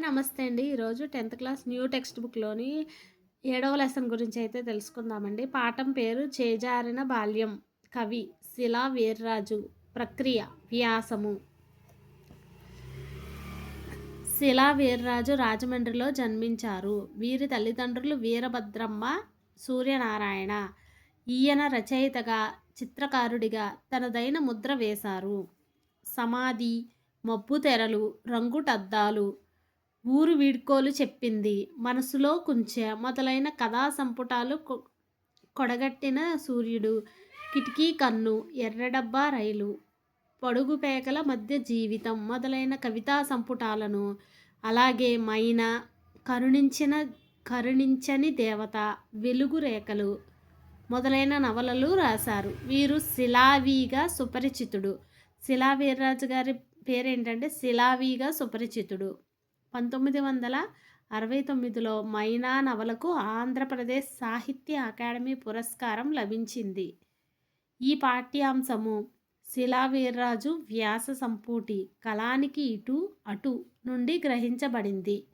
నమస్తే అండి. ఈరోజు 10థ్ క్లాస్ న్యూ టెక్స్ట్ బుక్‌లోని ఏడవ లెసన్ గురించి అయితే తెలుసుకుందామండి. పాఠం పేరు చేజారిన బాల్యం. కవి శిలా వీర్రాజు. ప్రక్రియ వ్యాసము. శిలా వీర్రాజు రాజమండ్రిలో జన్మించారు. వీరి తల్లిదండ్రులు వీరభద్రమ్మ, సూర్యనారాయణ. ఈయన రచయితగా, చిత్రకారుడిగా తనదైన ముద్ర వేశారు. సమాధి, మబ్బు తెరలు, రంగుటద్దాలు, ఊరు వీడ్కోలు చెప్పింది, మనసులో కుంచె మొదలైన కథా సంపుటాలు కొడగట్టిన సూర్యుడు, కిటికీ కన్ను, ఎర్రడబ్బా రైలు, పొడుగు పేకల మధ్య జీవితం మొదలైన కవితా సంపుటాలను, అలాగే మైనా, కరుణించని దేవత, వెలుగు రేఖలు మొదలైన నవలలు రాశారు. వీరు శిలావిగా సుపరిచితుడు. శిలా వీర్రాజు గారి పేరేంటంటే శిలావిగా సుపరిచితుడు. 1969లో మైనా నవలకు ఆంధ్రప్రదేశ్ సాహిత్య అకాడమీ పురస్కారం లభించింది. ఈ పాఠ్యాంశము శిలా వీర్రాజు వ్యాస సంపుటి కళానికి ఇటు అటు నుండి గ్రహించబడింది.